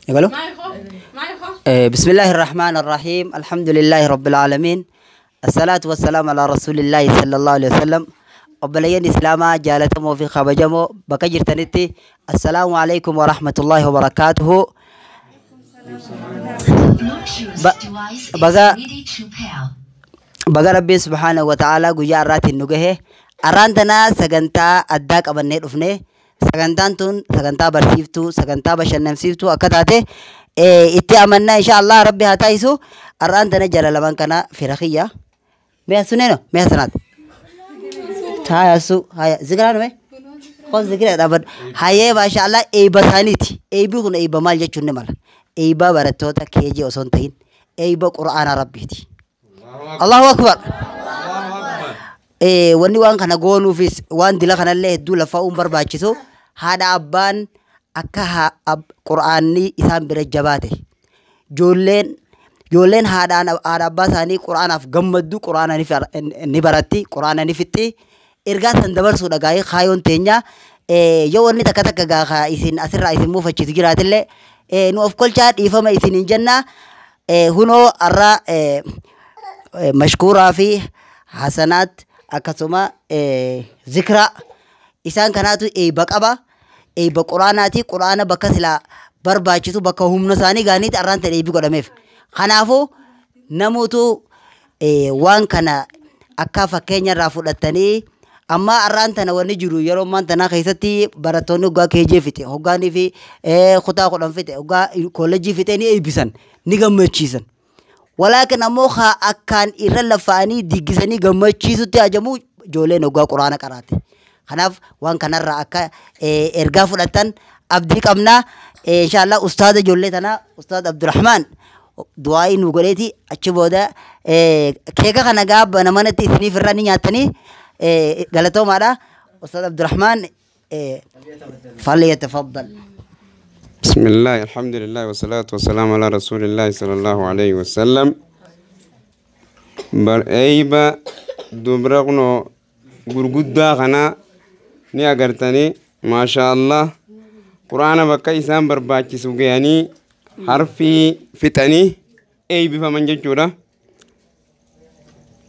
يقولوا بسم الله الرحمن الرحيم الحمد لله رب العالمين الصلاة والسلام على رسول الله صلى الله عليه وسلم وبلين إسلاما جالتمو في خبجمو بكجر تنتي السلام عليكم ورحمة الله وبركاته بقى ربي سبحانه وتعالى قجاء رات النقه أرانتنا سغنتا أداك أبنيت أفنه سغنتان تون سغنتا برسيفتو سغنتا بشنمسيفتو أكتاته إتي أمنا إن شاء الله ربي هتايسو أرانتنا جلال لبان كنا فرخية ميها سنينو ميها سنات هاي سو هاي ذكرانو مي خلاص ذكران أبد هاي ما شاء الله أي بثانيتي أي بيكون أي بمال جتشون مال أي بابرتوتا كيجي أصنتين أي بقرآن ربيتي الله أكبر wanni waan kana goonuufis waan dila kanallee hedduu lafa barbaachisu haadha abbaan akka qur'aanni isaan bira jabaate joolleen haadha abbaa isaanii qur'aanaaf gammaddu qur'aana ni baratti qur'aana ni fixxi ergaa san dabarsuudha gaa'ee kaayoon teenya yoo wanni takka takka gaafa isin asirraa isin muufachiisu jiraatillee nu of kolchaa dhiifama isiniin jenna hunoo arraa mashkuuraa fi hasanaat akkasuma zikra isaan kanaatu eeba qaba eeba quraanaati quraana bakka sila barbaachisu bakka humna isaanii gaaniiti arraan ta'e eebi godhameef kanaafuu namuutu waan kana akka fakkeenya irraa fudhatanii amma arraan tana wanni jiru yeroo ammaan tanaa keessatti barattoonni hoggaa keejee fixe hoggaanii fi kutaa kudhan fixe hoggaa koolleejjii fixe ni eebbisan ni gammachiisan ولكن أمو خا أكان إيران لفاني ديجسني جمعشيسو تأجمو جولين وقا قرآن قرأت خناف وان كان الرأكا إرجاف لتن أبديك أمنا إن شاء الله أستاذ جولتنا أستاذ عبد الرحمن دعائي نقولتي أشبودا كيكا خنا جاب أنا ما نتيسني في الرني ياتني قالتو ماذا أستاذ عبد الرحمن فليتفضل بسم الله الحمد لله والصلاة والسلام على رسول الله صلى الله عليه وسلم بر أيبا دبرقنا غرغدا خنا ني أغرتني ما شاء الله قرآن بكا إسام برباكي سوغياني حرفي فتني أيبي فمن جورا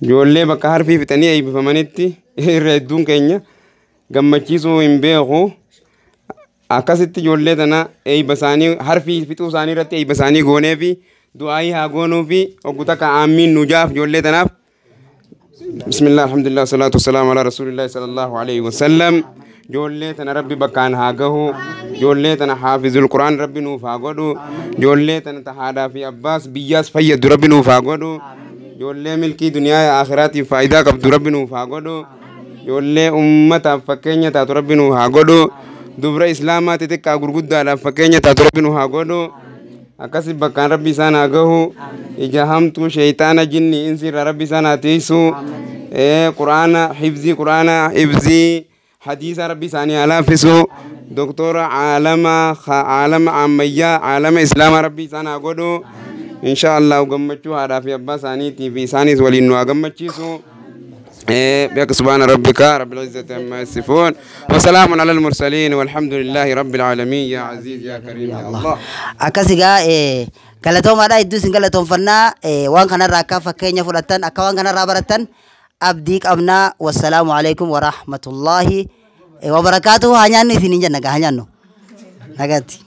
جولي بكا حرفي فتني أيبي فمنتي ردون كينيا غمچيسو إمبيغو akkasitti ijoollee tana eeybasaanii harfii fixuu isaanii irratti eeybasaanii goonee fi du'aayii haa goonuu fi ogguta ka aamiin nu jaaf ijoollee tanaaf bismillah alhamdulillah salatu wassalamu ala rasulillahi sallallahu alayhi wasallam ijoollee tana rabbi bakkaan haa gahu ijoollee tana haafizul quraan rabbi nuuf haa godhu ijoollee tana ta haadhaa fi abbaas biyyaas fayyadu rabbi nuuf haa godhu ijoollee milkii duniyaa aakhiraatiif faayidaa qabdu rabbi nuuf haa godhu ijoollee ummataaf fakkeenya taatu rabbi nuuf haa godhu dubra islaamaa xixiqqaa gurguddaadhaaf fakkeenya taatu rabbi nu haa godhu akkasi bakkaan rabbi isaan haa gahu ija hamtuu sheeyxaana jinni insi irraa rabbi isaan haa tiisu quraana hifzii hadiisa rabbi isaanii haa laaffisu doktora caalama ammayyaa caalama islaamaa rabbi isaan haa godhu insha allahu gammachuu haadhaa fi abbaa isaaniitii fi isaanis waliin nu haa gammachiisu بك سبحان ربك رب العزة عما يصفون وسلام على المرسلين والحمد لله رب العالمين يا عزيز يا كريم يا الله أكاسيغا قالتهم هذا يدوس قالتهم فنا وان كان راكا فكينيا فلتان أكوان كان رابرتان أبديك أبنا والسلام عليكم ورحمة الله وبركاته هنيانو سنين جنة هنيانو نغاتي